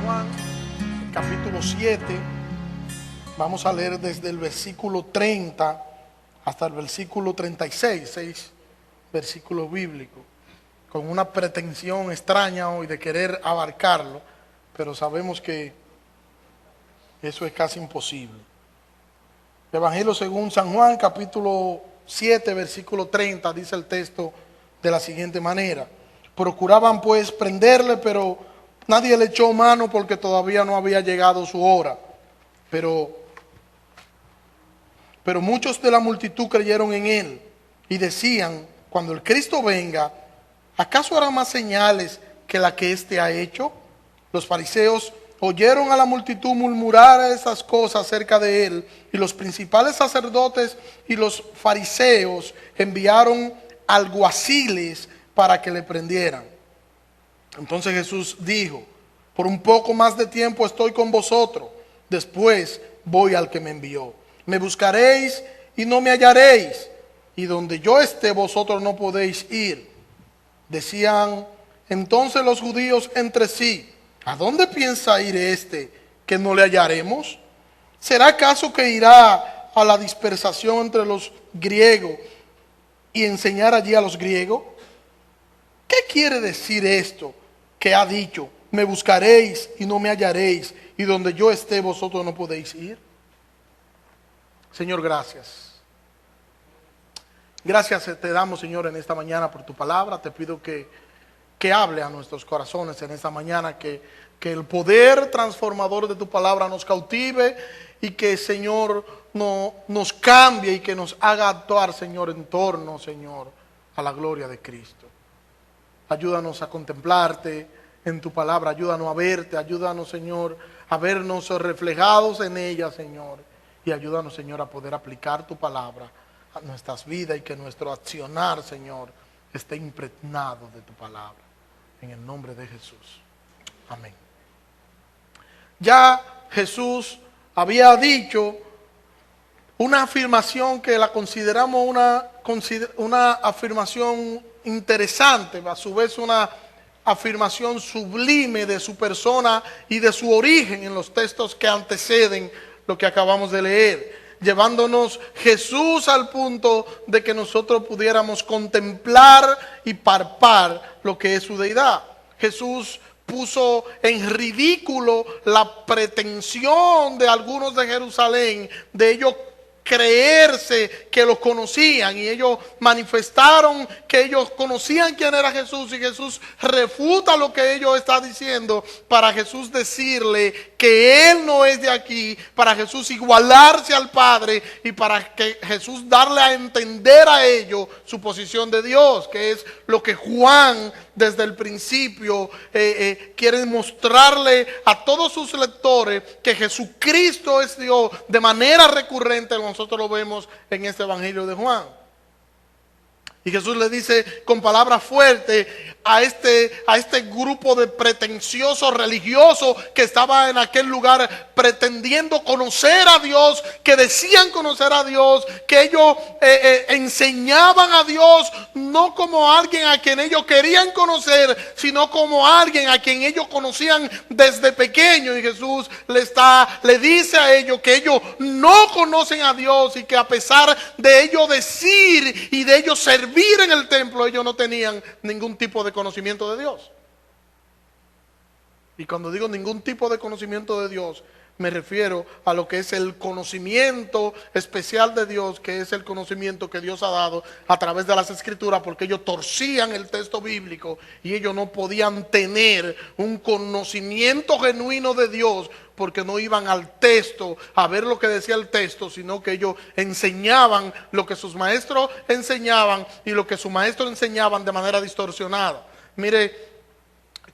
Juan, capítulo 7. Vamos a leer desde el versículo 30 hasta el versículo 36, 6 versículos bíblicos, con una pretensión extraña hoy de querer abarcarlo, pero sabemos que eso es casi imposible. Evangelio según San Juan, capítulo 7, versículo 30, dice el texto de la siguiente manera: procuraban pues prenderle, pero nadie le echó mano porque todavía no había llegado su hora. Pero muchos de la multitud creyeron en él y decían: cuando el Cristo venga, ¿acaso hará más señales que la que éste ha hecho? Los fariseos oyeron a la multitud murmurar esas cosas acerca de él, y los principales sacerdotes y los fariseos enviaron alguaciles para que le prendieran. Entonces Jesús dijo: por un poco más de tiempo estoy con vosotros, después voy al que me envió. Me buscaréis y no me hallaréis, y donde yo esté vosotros no podéis ir. Decían entonces los judíos entre sí: ¿a dónde piensa ir este que no le hallaremos? ¿Será acaso que irá a la dispersación entre los griegos y enseñar allí a los griegos? ¿Qué quiere decir esto que ha dicho: me buscaréis y no me hallaréis, y donde yo esté vosotros no podéis ir? Señor, gracias. Gracias te damos, Señor, en esta mañana por tu palabra. Te pido que hable a nuestros corazones en esta mañana, que el poder transformador de tu palabra nos cautive y que, Señor, nos cambie y que nos haga actuar, Señor, en torno, Señor, a la gloria de Cristo. Ayúdanos a contemplarte en tu palabra, ayúdanos a verte, ayúdanos, Señor, a vernos reflejados en ella, Señor, y ayúdanos, Señor, a poder aplicar tu palabra a nuestras vidas y que nuestro accionar, Señor, esté impregnado de tu palabra. En el nombre de Jesús. Amén. Ya Jesús había dicho una afirmación que la consideramos una afirmación interesante, a su vez una afirmación sublime de su persona y de su origen en los textos que anteceden lo que acabamos de leer, llevándonos Jesús al punto de que nosotros pudiéramos contemplar y palpar lo que es su deidad. Jesús puso en ridículo la pretensión de algunos de Jerusalén, de ellos creerse que lo conocían, y ellos manifestaron que ellos conocían quién era Jesús, y Jesús refuta lo que ellos están diciendo para Jesús decirle que Él no es de aquí, para Jesús igualarse al Padre y para que Jesús darle a entender a ellos su posición de Dios, que es lo que Juan desde el principio quiere mostrarle a todos sus lectores, que Jesucristo es Dios de manera recurrente. Nosotros lo vemos en este Evangelio de Juan. Y Jesús le dice con palabras fuertes a este grupo de pretenciosos religiosos que estaba en aquel lugar pretendiendo conocer a Dios, que decían conocer a Dios, que ellos enseñaban a Dios no como alguien a quien ellos querían conocer, sino como alguien a quien ellos conocían desde pequeño. Y Jesús le dice a ellos que ellos no conocen a Dios, y que a pesar de ellos decir y de ellos servir en el templo, ellos no tenían ningún tipo de conocimiento de Dios. Y cuando digo ningún tipo de conocimiento de Dios, me refiero a lo que es el conocimiento especial de Dios, que es el conocimiento que Dios ha dado a través de las Escrituras, porque ellos torcían el texto bíblico y ellos no podían tener un conocimiento genuino de Dios, porque no iban al texto a ver lo que decía el texto, sino que ellos enseñaban lo que sus maestros enseñaban, y lo que sus maestros enseñaban de manera distorsionada. Mire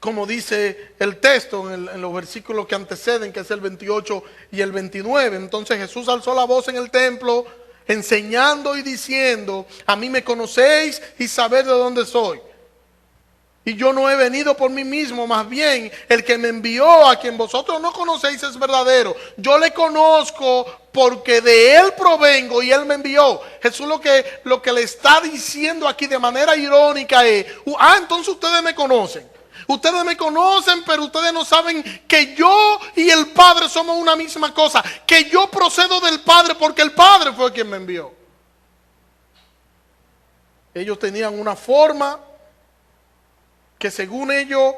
como dice el texto en los versículos que anteceden, que es el 28 y el 29. Entonces Jesús alzó la voz en el templo, enseñando y diciendo: a mí me conocéis y sabéis de dónde soy. Y yo no he venido por mí mismo, más bien el que me envió, a quien vosotros no conocéis, es verdadero. Yo le conozco porque de él provengo y él me envió. Jesús lo que le está diciendo aquí de manera irónica es: entonces ustedes me conocen. Ustedes me conocen, pero ustedes no saben que yo y el Padre somos una misma cosa. Que yo procedo del Padre porque el Padre fue quien me envió. Ellos tenían una forma que según ellos,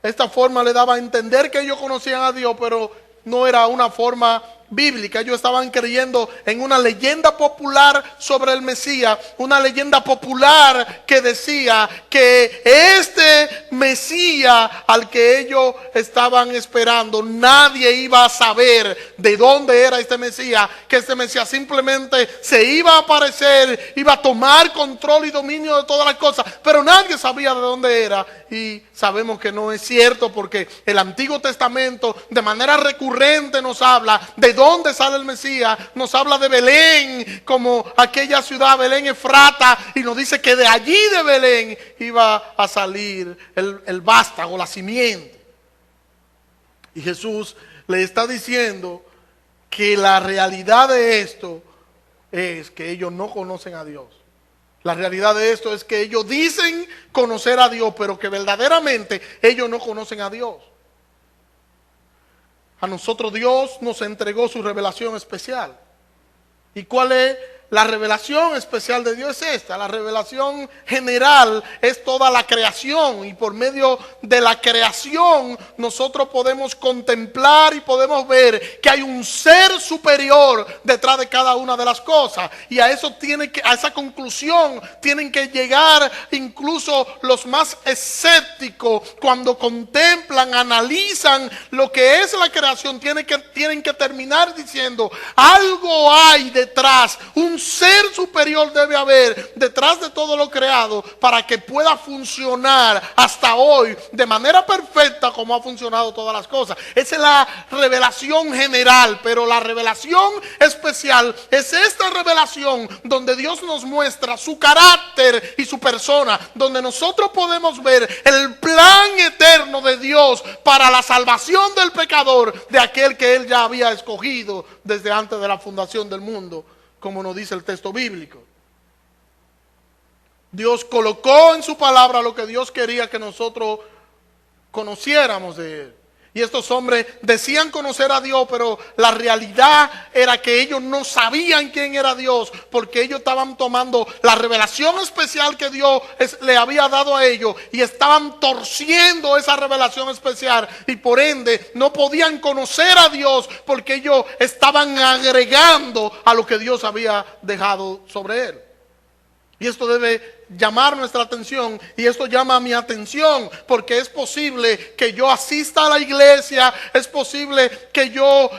esta forma le daba a entender que ellos conocían a Dios, pero no era una forma bíblica. Ellos estaban creyendo en una leyenda popular sobre el Mesías, una leyenda popular que decía que este Mesías al que ellos estaban esperando, nadie iba a saber de dónde era este Mesías, que este Mesías simplemente se iba a aparecer, iba a tomar control y dominio de todas las cosas, pero nadie sabía de dónde era. Y sabemos que no es cierto, porque el Antiguo Testamento de manera recurrente nos habla de dónde sale el Mesías. Nos habla de Belén como aquella ciudad, Belén Efrata, y nos dice que de allí de Belén iba a salir el vástago, la simiente. Y Jesús le está diciendo que la realidad de esto es que ellos no conocen a Dios. La realidad de esto es que ellos dicen conocer a Dios, pero que verdaderamente ellos no conocen a Dios. A nosotros Dios nos entregó su revelación especial. ¿Y cuál es la revelación especial de Dios? Es esta. La revelación general es toda la creación, y por medio de la creación nosotros podemos contemplar y podemos ver que hay un ser superior detrás de cada una de las cosas, y a esa conclusión tienen que llegar incluso los más escépticos cuando contemplan, analizan lo que es la creación. Tienen que terminar diciendo: algo hay detrás, un ser superior debe haber detrás de todo lo creado para que pueda funcionar hasta hoy de manera perfecta como ha funcionado todas las cosas. Esa es la revelación general, pero la revelación especial es esta revelación donde Dios nos muestra su carácter y su persona, donde nosotros podemos ver el plan eterno de Dios para la salvación del pecador, de aquel que Él ya había escogido desde antes de la fundación del mundo, como nos dice el texto bíblico. Dios colocó en su palabra lo que Dios quería que nosotros conociéramos de Él. Y estos hombres decían conocer a Dios, pero la realidad era que ellos no sabían quién era Dios, porque ellos estaban tomando la revelación especial que Dios le había dado a ellos y estaban torciendo esa revelación especial, y por ende no podían conocer a Dios porque ellos estaban agregando a lo que Dios había dejado sobre Él. Y esto debe llamar nuestra atención, y esto llama mi atención, porque es posible que yo asista a la iglesia, es posible que yo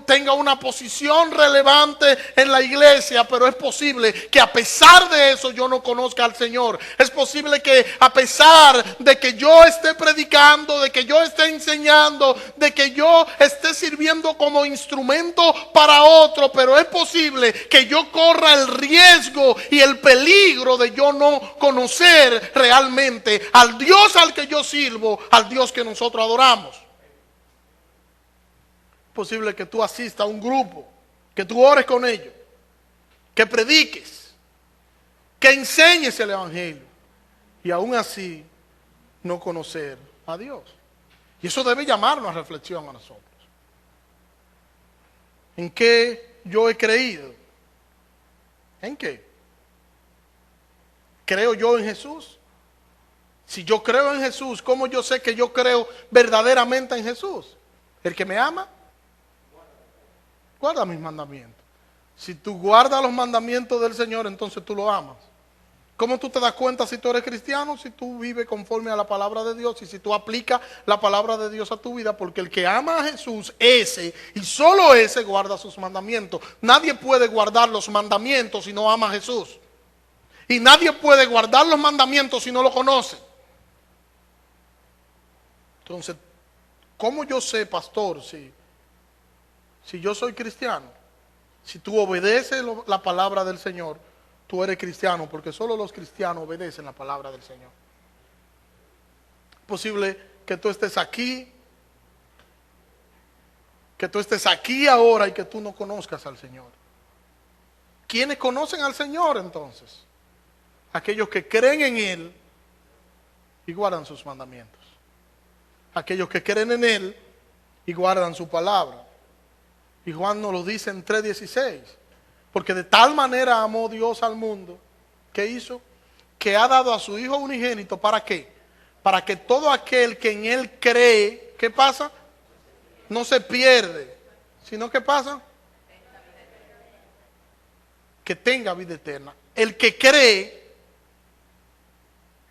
tenga una posición relevante en la iglesia, pero es posible que a pesar de eso yo no conozca al Señor. Es posible que a pesar de que yo esté predicando, de que yo esté enseñando, de que yo esté sirviendo como instrumento para otro, pero es posible que yo corra el riesgo y el peligro de yo no conocer realmente al Dios al que yo sirvo, al Dios que nosotros adoramos. Es posible que tú asistas a un grupo, que tú ores con ellos, que prediques, que enseñes el evangelio, y aún así no conocer a Dios. Y eso debe llamarnos a reflexión a nosotros. ¿En qué yo he creído? ¿En qué? ¿Creo yo en Jesús? Si yo creo en Jesús, ¿cómo yo sé que yo creo verdaderamente en Jesús? El que me ama, guarda mis mandamientos. Si tú guardas los mandamientos del Señor, entonces tú lo amas. ¿Cómo tú te das cuenta si tú eres cristiano? Si tú vives conforme a la palabra de Dios y si tú aplicas la palabra de Dios a tu vida, porque el que ama a Jesús, ese y solo ese guarda sus mandamientos. Nadie puede guardar los mandamientos si no ama a Jesús. Y nadie puede guardar los mandamientos si no lo conoce. Entonces, ¿cómo yo sé, pastor, si yo soy cristiano? Si tú obedeces la palabra del Señor, tú eres cristiano, porque solo los cristianos obedecen la palabra del Señor. Es posible que tú estés aquí, ahora y que tú no conozcas al Señor. ¿Quiénes conocen al Señor entonces? Aquellos que creen en Él y guardan sus mandamientos. aquellos que creen en Él y guardan su palabra. Y Juan nos lo dice en 3:16. Porque de tal manera amó Dios al mundo, ¿qué hizo? Que ha dado a su Hijo unigénito, ¿para qué? Para que todo aquel que en Él cree, ¿qué pasa? No se pierde, sino ¿qué pasa? Que tenga vida eterna. El que cree,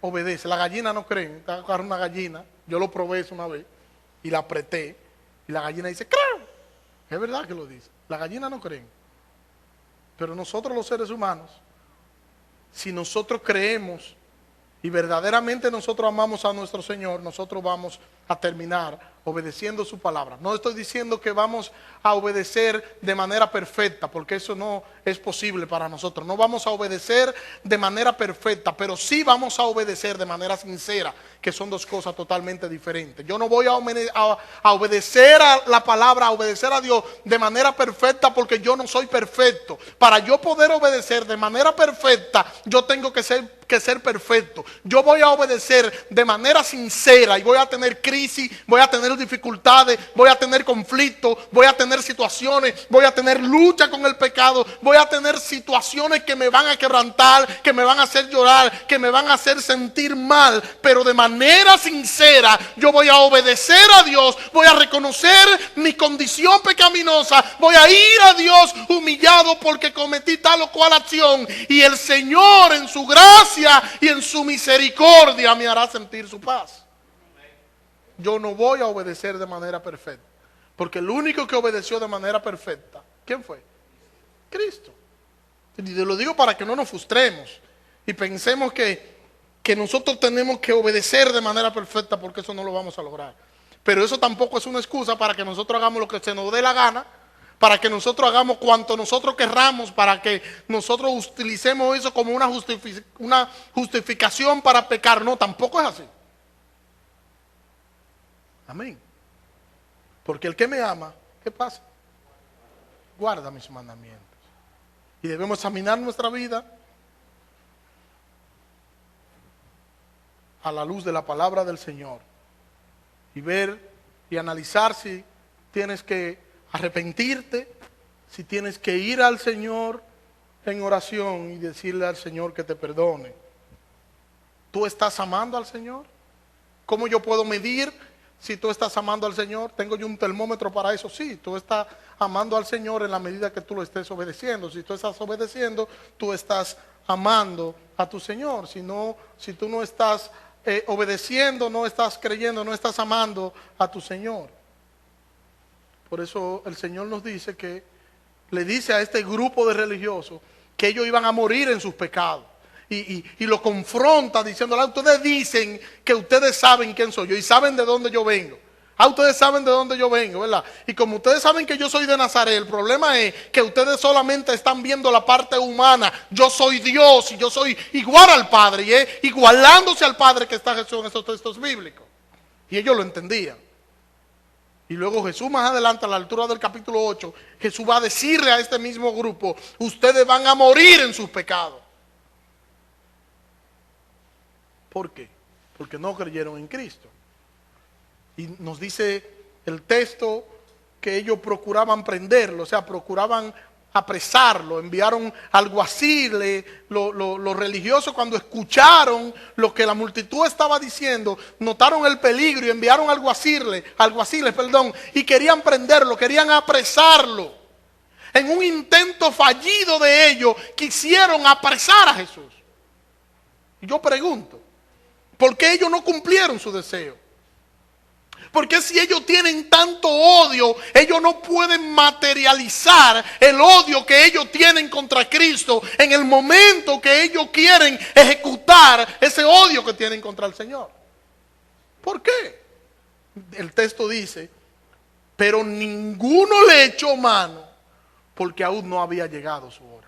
obedece. La gallina no cree. Agarra una gallina, yo lo probé eso una vez, y la apreté, y la gallina dice, ¡creo! Es verdad que lo dice. La gallina no cree. Pero nosotros los seres humanos, si nosotros creemos y verdaderamente nosotros amamos a nuestro Señor, nosotros vamos a terminar obedeciendo su palabra. No estoy diciendo que vamos a obedecer de manera perfecta, porque eso no es posible para nosotros. No vamos a obedecer de manera perfecta, pero sí vamos a obedecer de manera sincera, que son dos cosas totalmente diferentes. Yo no voy a obedecer a la palabra, a obedecer a Dios de manera perfecta, porque yo no soy perfecto. Para yo poder obedecer de manera perfecta, yo tengo que ser perfecto. Yo voy a obedecer de manera sincera y voy a tener crisis, voy a tener dificultades, voy a tener conflictos, voy a tener situaciones, voy a tener lucha con el pecado, voy a tener situaciones que me van a quebrantar, que me van a hacer llorar, que me van a hacer sentir mal, pero de manera sincera yo voy a obedecer a Dios, voy a reconocer mi condición pecaminosa, voy a ir a Dios humillado porque cometí tal o cual acción, y el Señor en su gracia y en su misericordia me hará sentir su paz. Yo no voy a obedecer de manera perfecta, porque el único que obedeció de manera perfecta, ¿quién fue? Cristo. Y lo digo para que no nos frustremos y pensemos que nosotros tenemos que obedecer de manera perfecta, porque eso no lo vamos a lograr. Pero eso tampoco es una excusa para que nosotros hagamos lo que se nos dé la gana, para que nosotros hagamos cuanto nosotros querramos, para que nosotros utilicemos eso como una justificación para pecar. No, tampoco es así. Amén. Porque el que me ama, ¿qué pasa? Guarda mis mandamientos. Y debemos examinar nuestra vida a la luz de la palabra del Señor y ver y analizar si tienes que arrepentirte, si tienes que ir al Señor en oración y decirle al Señor que te perdone. ¿Tú estás amando al Señor? ¿Cómo yo puedo medir si tú estás amando al Señor? ¿Tengo yo un termómetro para eso? Sí, tú estás amando al Señor en la medida que tú lo estés obedeciendo. Si tú estás obedeciendo, tú estás amando a tu Señor. Si tú no estás obedeciendo, no estás creyendo, no estás amando a tu Señor. Por eso el Señor nos dice que, le dice a este grupo de religiosos que ellos iban a morir en sus pecados. Y lo confronta diciéndole, ustedes dicen que ustedes saben quién soy yo y saben de dónde yo vengo. Ustedes saben de dónde yo vengo, ¿verdad? Y como ustedes saben que yo soy de Nazaret, el problema es que ustedes solamente están viendo la parte humana. Yo soy Dios y yo soy igual al Padre, y es igualándose al Padre que está Jesús en estos textos bíblicos. Y ellos lo entendían. Y luego Jesús más adelante, a la altura del capítulo 8, Jesús va a decirle a este mismo grupo, ustedes van a morir en sus pecados. ¿Por qué? Porque no creyeron en Cristo. Y nos dice el texto que ellos procuraban prenderlo, o sea, procuraban apresarlo, enviaron alguaciles. Los religiosos, cuando escucharon lo que la multitud estaba diciendo, notaron el peligro y enviaron alguaciles, y querían prenderlo, querían apresarlo. En un intento fallido de ellos, quisieron apresar a Jesús. Y yo pregunto, ¿por qué ellos no cumplieron su deseo? Porque si ellos tienen tanto odio, ellos no pueden materializar el odio que ellos tienen contra Cristo en el momento que ellos quieren ejecutar ese odio que tienen contra el Señor. ¿Por qué? El texto dice, pero ninguno le echó mano porque aún no había llegado su hora.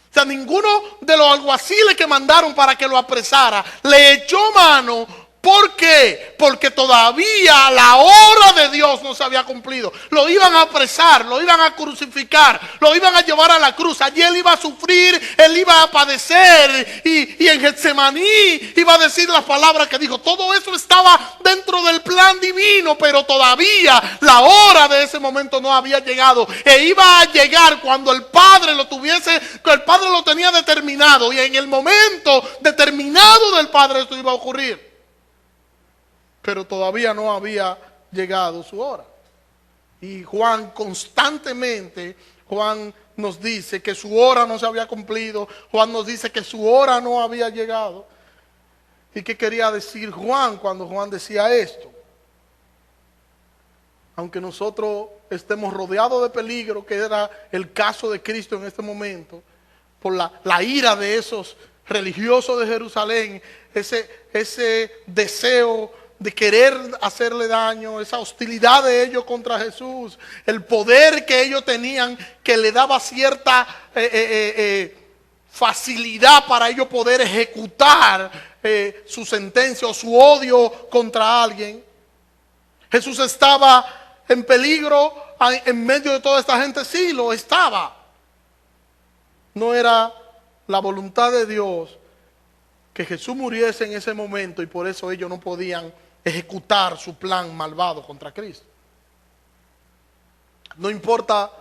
O sea, ninguno de los alguaciles que mandaron para que lo apresara le echó mano ¿Por qué? Porque todavía la hora de Dios no se había cumplido. Lo iban a apresar, lo iban a crucificar, lo iban a llevar a la cruz. Allí él iba a sufrir, él iba a padecer y en Getsemaní iba a decir las palabras que dijo. Todo eso estaba dentro del plan divino, pero todavía la hora de ese momento no había llegado. E iba a llegar cuando el Padre lo tuviese, que el Padre lo tenía determinado. Y en el momento determinado del Padre esto iba a ocurrir. Pero todavía no había llegado su hora. Y Juan constantemente, Juan nos dice que su hora no se había cumplido. Juan nos dice que su hora no había llegado. ¿Y qué quería decir Juan cuando Juan decía esto? Aunque nosotros estemos rodeados de peligro, que era el caso de Cristo en este momento, por la ira de esos religiosos de Jerusalén, ese deseo de querer hacerle daño, esa hostilidad de ellos contra Jesús, el poder que ellos tenían que le daba cierta facilidad para ellos poder ejecutar su sentencia o su odio contra alguien. Jesús estaba en peligro en medio de toda esta gente, sí, lo estaba. No era la voluntad de Dios que Jesús muriese en ese momento y por eso ellos no podían ejecutar su plan malvado contra Cristo. No importa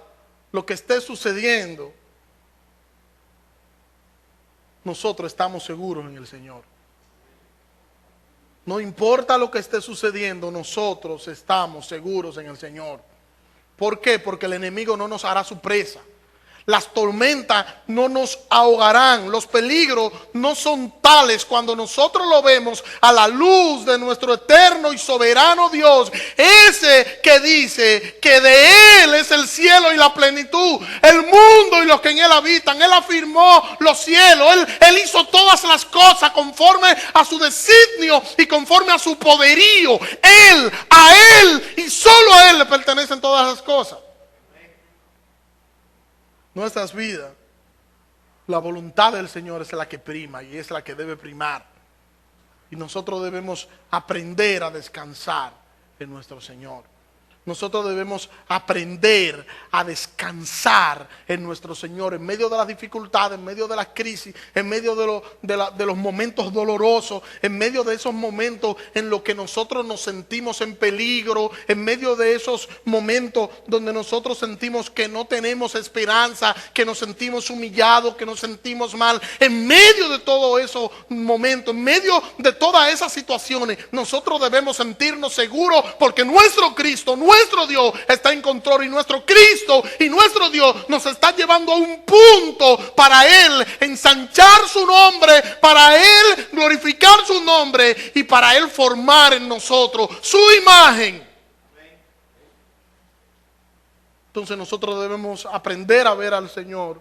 lo que esté sucediendo, nosotros estamos seguros en el Señor. No importa lo que esté sucediendo, nosotros estamos seguros en el Señor. ¿Por qué? Porque el enemigo no nos hará su presa. Las tormentas no nos ahogarán. Los peligros no son tales cuando nosotros lo vemos a la luz de nuestro eterno y soberano Dios. Ese que dice que de Él es el cielo y la plenitud, el mundo y los que en Él habitan. Él afirmó los cielos. Él hizo todas las cosas conforme a su designio y conforme a su poderío. A Él y solo a Él le pertenecen todas las cosas. Nuestras vidas, la voluntad del Señor es la que prima y es la que debe primar. Y nosotros debemos aprender a descansar en nuestro Señor. Nosotros debemos aprender a descansar en nuestro Señor en medio de las dificultades, en medio de las crisis, en medio de los momentos dolorosos, en medio de esos momentos en los que nosotros nos sentimos en peligro, en medio de esos momentos donde nosotros sentimos que no tenemos esperanza, que nos sentimos humillados, que nos sentimos mal. En medio de todos esos momentos, en medio de todas esas situaciones, nosotros debemos sentirnos seguros porque nuestro Cristo, nuestro Dios está en control y nuestro Cristo y nuestro Dios nos está llevando a un punto para Él ensanchar su nombre, para Él glorificar su nombre y para Él formar en nosotros su imagen. Entonces nosotros debemos aprender a ver al Señor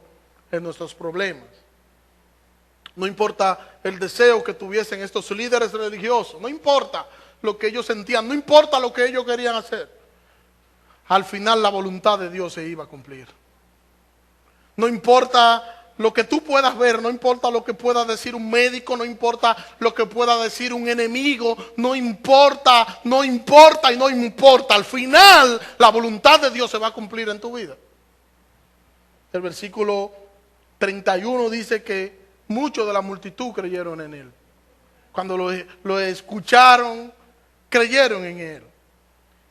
en nuestros problemas. No importa el deseo que tuviesen estos líderes religiosos, no importa lo que ellos sentían, no importa lo que ellos querían hacer. Al final la voluntad de Dios se iba a cumplir. No importa lo que tú puedas ver, no importa lo que pueda decir un médico, no importa lo que pueda decir un enemigo, no importa. Al final la voluntad de Dios se va a cumplir en tu vida. El versículo 31 dice que muchos de la multitud creyeron en Él. Cuando lo escucharon, creyeron en Él.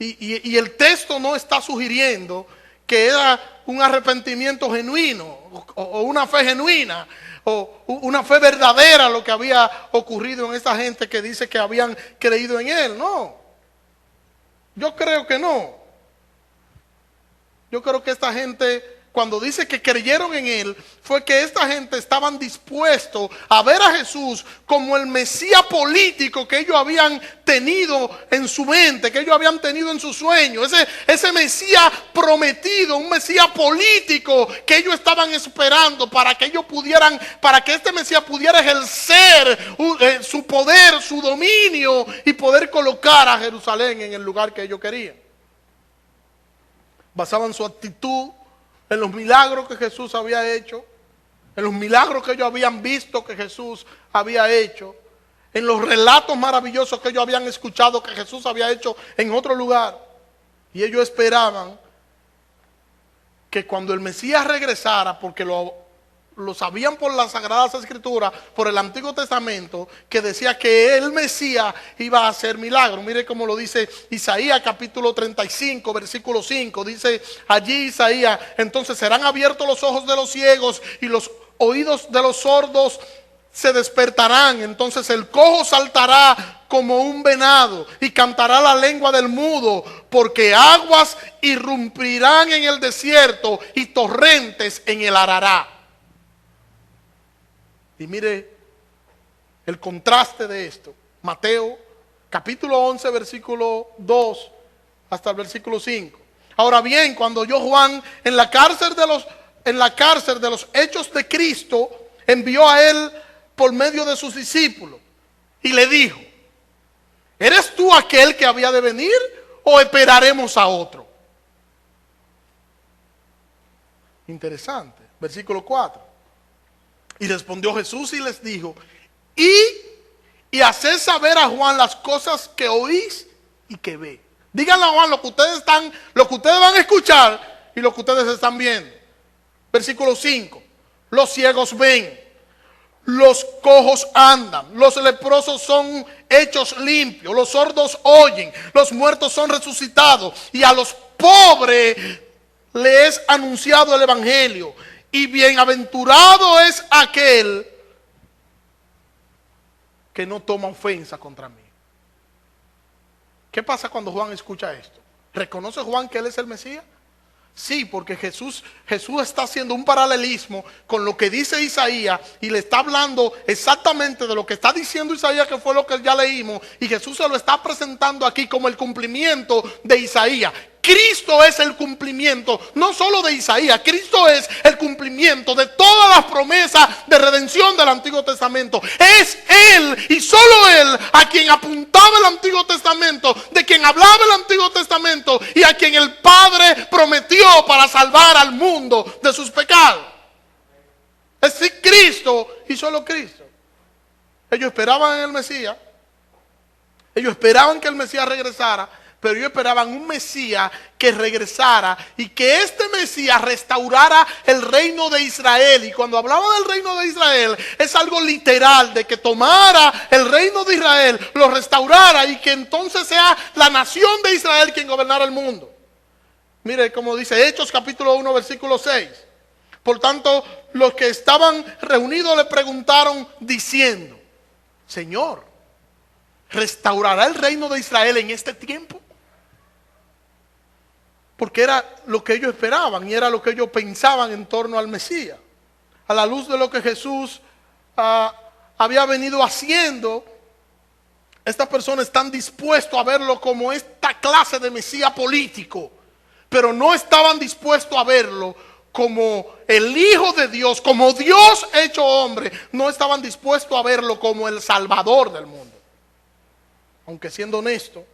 Y el texto no está sugiriendo que era un arrepentimiento genuino o una fe genuina o una fe verdadera lo que había ocurrido en esta gente que dice que habían creído en Él. No, yo creo que no. Yo creo que esta gente, cuando dice que creyeron en Él, fue que esta gente estaban dispuestos a ver a Jesús como el Mesías político que ellos habían tenido en su mente, que ellos habían tenido en su sueño. Ese Mesías prometido, un Mesías político que ellos estaban esperando para que este Mesías pudiera ejercer su poder, su dominio y poder colocar a Jerusalén en el lugar que ellos querían. Basaban su actitud en los milagros que Jesús había hecho, en los milagros que ellos habían visto que Jesús había hecho, en los relatos maravillosos que ellos habían escuchado que Jesús había hecho en otro lugar. Y ellos esperaban que cuando el Mesías regresara, porque lo sabían por las Sagradas Escrituras, por el Antiguo Testamento, que decía que el Mesías iba a hacer milagros. Mire cómo lo dice Isaías capítulo 35, versículo 5. Dice allí Isaías: entonces serán abiertos los ojos de los ciegos y los oídos de los sordos se despertarán. Entonces el cojo saltará como un venado y cantará la lengua del mudo, porque aguas irrumpirán en el desierto y torrentes en el Arará. Y mire el contraste de esto. Mateo capítulo 11 versículo 2 hasta el versículo 5. Ahora bien, cuando oyó Juan en la cárcel de los hechos de Cristo, envió a él por medio de sus discípulos y le dijo: ¿eres tú aquel que había de venir o esperaremos a otro? Interesante. Versículo 4. Y respondió Jesús y les dijo: y haced saber a Juan las cosas que oís y que ve. Díganle a Juan lo que ustedes van a escuchar y lo que ustedes están viendo. Versículo 5. Los ciegos ven, los cojos andan, los leprosos son hechos limpios, los sordos oyen, los muertos son resucitados, y a los pobres les es anunciado el evangelio. Y bienaventurado es aquel que no toma ofensa contra mí. ¿Qué pasa cuando Juan escucha esto? ¿Reconoce Juan que él es el Mesías? Sí, porque Jesús está haciendo un paralelismo con lo que dice Isaías y le está hablando exactamente de lo que está diciendo Isaías, que fue lo que ya leímos, y Jesús se lo está presentando aquí como el cumplimiento de Isaías. Cristo es el cumplimiento, no solo de Isaías, Cristo es el cumplimiento de todas las promesas de redención del Antiguo Testamento. Es Él y solo Él a quien apuntaba el Antiguo Testamento, de quien hablaba el Antiguo Testamento y a quien el Padre prometió para salvar al mundo de sus pecados. Es Cristo y solo Cristo. Ellos esperaban en el Mesías, ellos esperaban que el Mesías regresara, pero ellos esperaban un Mesías que regresara y que este Mesías restaurara el reino de Israel. Y cuando hablaba del reino de Israel, es algo literal, de que tomara el reino de Israel, lo restaurara y que entonces sea la nación de Israel quien gobernara el mundo. Mire cómo dice Hechos capítulo 1 versículo 6. Por tanto, los que estaban reunidos le preguntaron diciendo: Señor, ¿restaurará el reino de Israel en este tiempo? Porque era lo que ellos esperaban y era lo que ellos pensaban en torno al Mesías. A la luz de lo que Jesús había venido haciendo, estas personas están dispuestos a verlo como esta clase de Mesías político, pero no estaban dispuestos a verlo como el Hijo de Dios, como Dios hecho hombre. No estaban dispuestos a verlo como el Salvador del mundo. Aunque siendo honesto,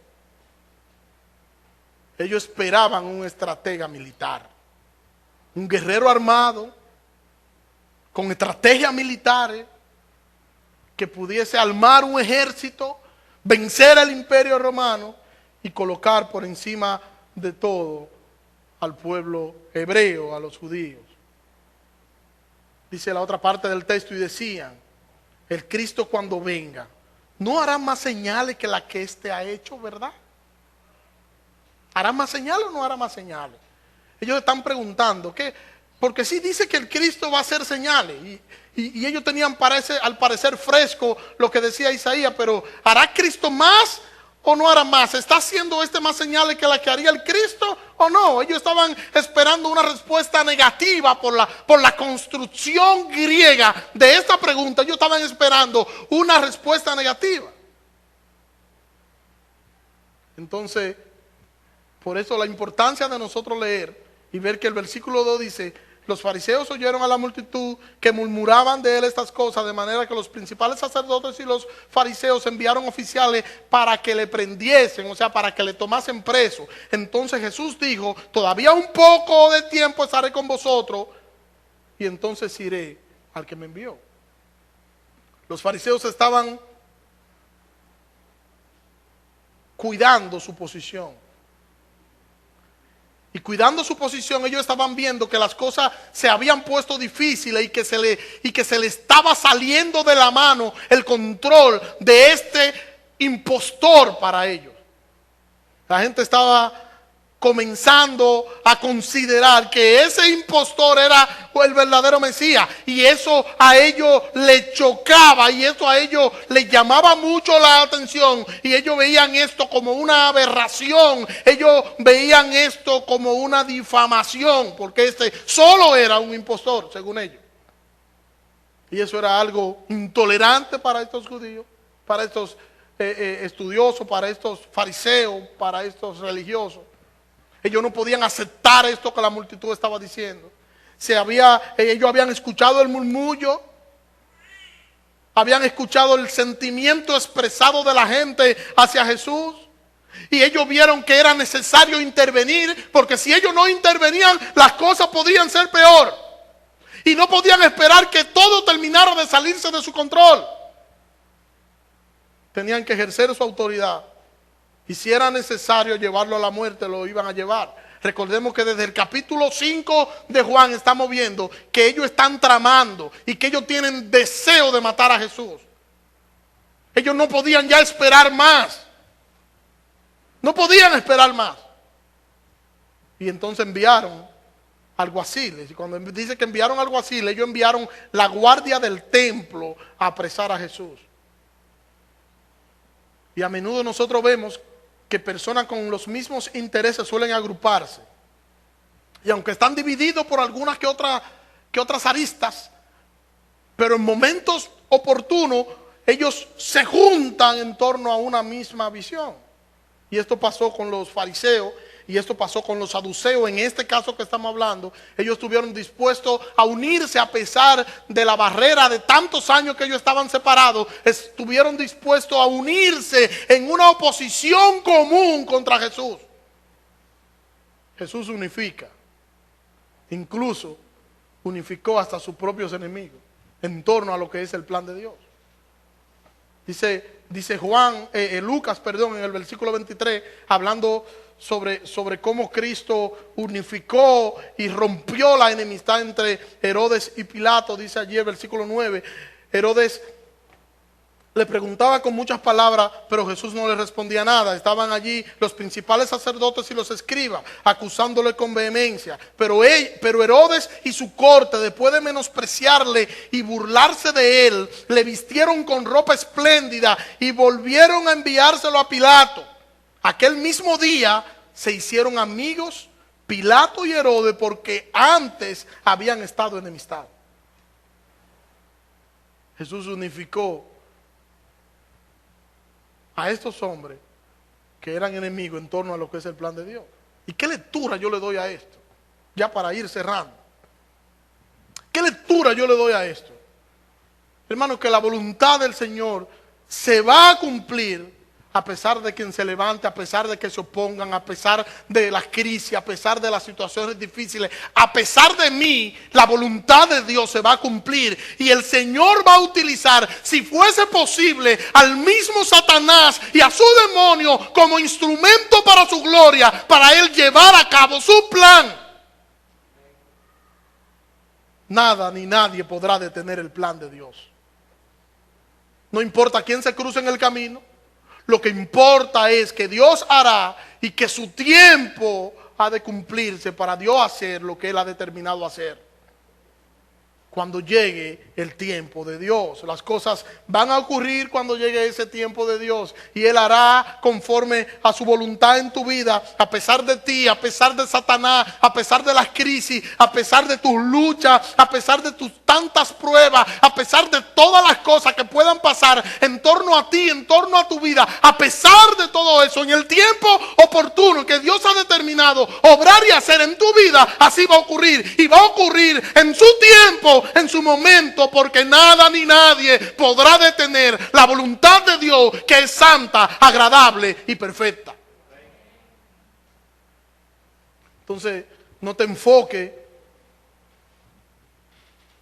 ellos esperaban un estratega militar, un guerrero armado, con estrategias militares, que pudiese armar un ejército, vencer al imperio romano y colocar por encima de todo al pueblo hebreo, a los judíos. Dice la otra parte del texto: y decían: el Cristo cuando venga, ¿no hará más señales que la que éste ha hecho, verdad? ¿Hará más señales o no hará más señales? Ellos están preguntando, ¿qué? Porque sí dice que el Cristo va a hacer señales. Y ellos tenían al parecer fresco lo que decía Isaías, pero ¿hará Cristo más o no hará más? ¿Está haciendo más señales que la que haría el Cristo o no? Ellos estaban esperando una respuesta negativa por la construcción griega de esta pregunta. Ellos estaban esperando una respuesta negativa. Entonces, por eso la importancia de nosotros leer y ver que el versículo 2 dice: los fariseos oyeron a la multitud que murmuraban de él estas cosas, de manera que los principales sacerdotes y los fariseos enviaron oficiales para que le prendiesen, o sea, para que le tomasen preso. Entonces Jesús dijo: todavía un poco de tiempo estaré con vosotros y entonces iré al que me envió. Los fariseos estaban cuidando su posición. Y cuidando su posición, ellos estaban viendo que las cosas se habían puesto difíciles y que se le estaba saliendo de la mano el control de este impostor para ellos. La gente estaba comenzando a considerar que ese impostor era el verdadero Mesías, y eso a ellos le chocaba, y eso a ellos les llamaba mucho la atención, y ellos veían esto como una aberración, ellos veían esto como una difamación, porque este solo era un impostor, según ellos. Y eso era algo intolerante para estos judíos, para estos estudiosos, para estos fariseos, para estos religiosos. Ellos no podían aceptar esto que la multitud estaba diciendo. Ellos habían escuchado el murmullo, habían escuchado el sentimiento expresado de la gente hacia Jesús, y ellos vieron que era necesario intervenir, porque si ellos no intervenían, las cosas podían ser peor, y no podían esperar que todo terminara de salirse de su control. Tenían que ejercer su autoridad. Y si era necesario llevarlo a la muerte, lo iban a llevar. Recordemos que desde el capítulo 5 de Juan estamos viendo que ellos están tramando y que ellos tienen deseo de matar a Jesús. Ellos no podían ya esperar más. No podían esperar más. Y entonces enviaron alguaciles. Y cuando dice que enviaron alguaciles, ellos enviaron la guardia del templo a apresar a Jesús. Y a menudo nosotros vemos que personas con los mismos intereses suelen agruparse. Y aunque están divididos por algunas que otras aristas, pero en momentos oportunos ellos se juntan en torno a una misma visión. Y esto pasó con los fariseos, y esto pasó con los saduceos. En este caso que estamos hablando, ellos estuvieron dispuestos a unirse a pesar de la barrera de tantos años que ellos estaban separados. Estuvieron dispuestos a unirse en una oposición común contra Jesús. Jesús unifica, incluso unificó hasta sus propios enemigos en torno a lo que es el plan de Dios. Dice Lucas, en el versículo 23, hablando sobre cómo Cristo unificó y rompió la enemistad entre Herodes y Pilato. Dice allí el versículo 9, Herodes le preguntaba con muchas palabras, pero Jesús no le respondía nada. Estaban allí los principales sacerdotes y los escribas acusándole con vehemencia, pero Herodes y su corte, después de menospreciarle y burlarse de él, le vistieron con ropa espléndida y volvieron a enviárselo a Pilato. Aquel mismo día se hicieron amigos Pilato y Herodes, porque antes habían estado enemistados. Jesús unificó a estos hombres que eran enemigos en torno a lo que es el plan de Dios. ¿Y qué lectura yo le doy a esto? Ya para ir cerrando. ¿Qué lectura yo le doy a esto? Hermano, que la voluntad del Señor se va a cumplir a pesar de quien se levante, a pesar de que se opongan, a pesar de las crisis, a pesar de las situaciones difíciles. A pesar de mí, la voluntad de Dios se va a cumplir. Y el Señor va a utilizar, si fuese posible, al mismo Satanás y a su demonio como instrumento para su gloria, para él llevar a cabo su plan. Nada ni nadie podrá detener el plan de Dios. No importa quién se cruce en el camino. Lo que importa es que Dios hará y que su tiempo ha de cumplirse para Dios hacer lo que Él ha determinado hacer. Cuando llegue el tiempo de Dios, las cosas van a ocurrir cuando llegue ese tiempo de Dios, y Él hará conforme a su voluntad en tu vida, a pesar de ti, a pesar de Satanás, a pesar de las crisis, a pesar de tus luchas, a pesar de tus tantas pruebas, a pesar de todas las cosas que puedan pasar en torno a ti, en torno a tu vida. A pesar de todo eso, en el tiempo oportuno que Dios ha determinado obrar y hacer en tu vida, así va a ocurrir, y va a ocurrir en su tiempo, en su momento, porque nada ni nadie podrá detener la voluntad de Dios, que es santa, agradable y perfecta. Entonces, no te enfoques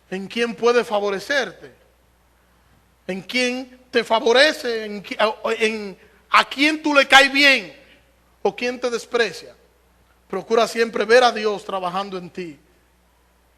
en quién puede favorecerte, en quién te favorece, en a quién tú le caes bien o quién te desprecia. Procura siempre ver a Dios trabajando en ti.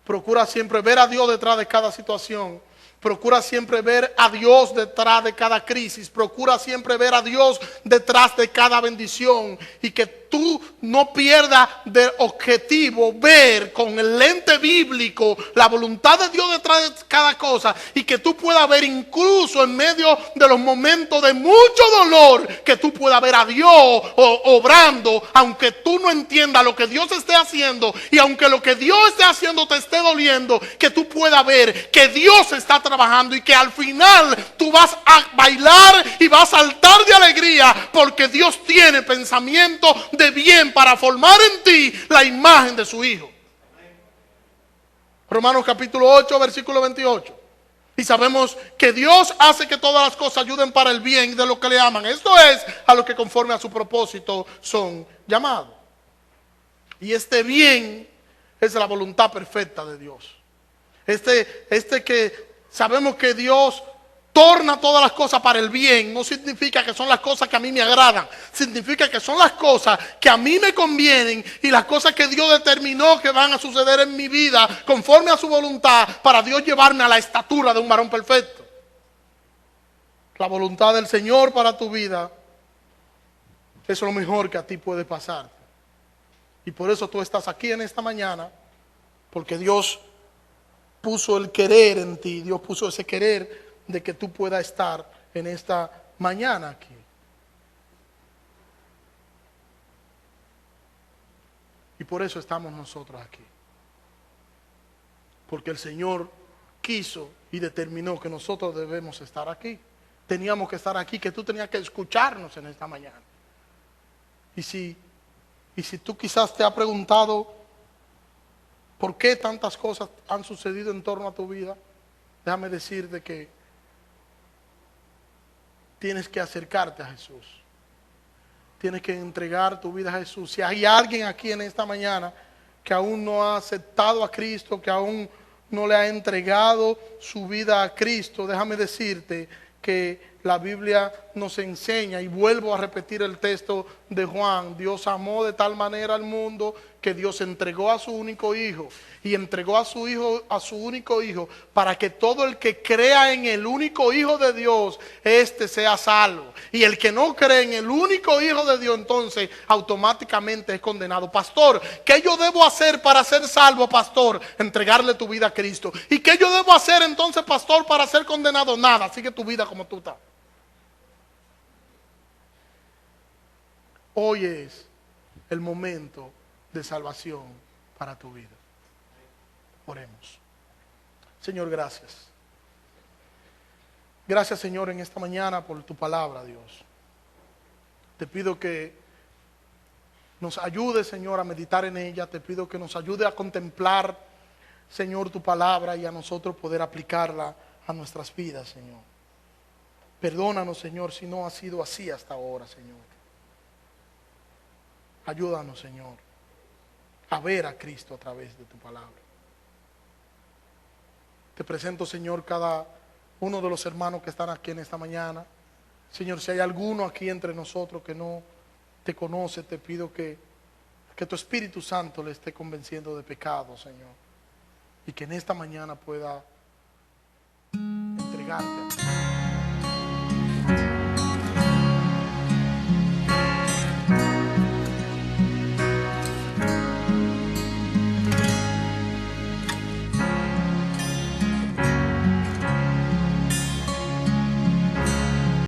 Procura siempre ver a Dios detrás de cada situación. Procura siempre ver a Dios detrás de cada crisis. Procura siempre ver a Dios detrás de cada bendición. Y que tú no pierdas de objetivo ver con el lente bíblico la voluntad de Dios detrás de cada cosa. Y que tú puedas ver incluso en medio de los momentos de mucho dolor, que tú puedas ver a Dios obrando, aunque tú no entiendas lo que Dios esté haciendo. Y aunque lo que Dios esté haciendo te esté doliendo, que tú puedas ver que Dios está trabajando y que al final tú vas a bailar y vas a saltar de alegría porque Dios tiene pensamiento de bien para formar en ti la imagen de su Hijo. Romanos capítulo 8, versículo 28. Y sabemos que Dios hace que todas las cosas ayuden para el bien de los que le aman. Esto es a los que conforme a su propósito son llamados. Y este bien es la voluntad perfecta de Dios. Este que sabemos que Dios torna todas las cosas para el bien, no significa que son las cosas que a mí me agradan. Significa que son las cosas que a mí me convienen y las cosas que Dios determinó que van a suceder en mi vida conforme a su voluntad para Dios llevarme a la estatura de un varón perfecto. La voluntad del Señor para tu vida es lo mejor que a ti puede pasar. Y por eso tú estás aquí en esta mañana, porque Dios puso el querer en ti. Dios puso ese querer de que tú puedas estar en esta mañana aquí. Y por eso estamos nosotros aquí. Porque el Señor quiso y determinó que nosotros debemos estar aquí. Teníamos que estar aquí, que tú tenías que escucharnos en esta mañana. Y si tú quizás te has preguntado por qué tantas cosas han sucedido en torno a tu vida, déjame decirte que tienes que acercarte a Jesús. Tienes que entregar tu vida a Jesús. Si hay alguien aquí en esta mañana que aún no ha aceptado a Cristo, que aún no le ha entregado su vida a Cristo, déjame decirte que la Biblia nos enseña, y vuelvo a repetir el texto de Juan: Dios amó de tal manera al mundo que Dios entregó a su único Hijo, y entregó a su único Hijo, para que todo el que crea en el único Hijo de Dios, éste sea salvo. Y el que no cree en el único Hijo de Dios, entonces automáticamente es condenado. Pastor, ¿qué yo debo hacer para ser salvo, pastor? Entregarle tu vida a Cristo. ¿Y qué yo debo hacer entonces, pastor, para ser condenado? Nada, sigue tu vida como tú estás. Hoy es el momento de salvación para tu vida. Oremos. Señor, gracias. Gracias, Señor, en esta mañana por tu palabra, Dios. Te pido que nos ayude, Señor, a meditar en ella. Te pido que nos ayude a contemplar, Señor, tu palabra y a nosotros poder aplicarla a nuestras vidas, Señor. Perdónanos, Señor, si no ha sido así hasta ahora, Señor. Ayúdanos, Señor, a ver a Cristo a través de tu palabra. Te presento, Señor, cada uno de los hermanos que están aquí en esta mañana. Señor, si hay alguno aquí entre nosotros que no te conoce, te pido que tu Espíritu Santo le esté convenciendo de pecado, Señor. Y que en esta mañana pueda entregarte a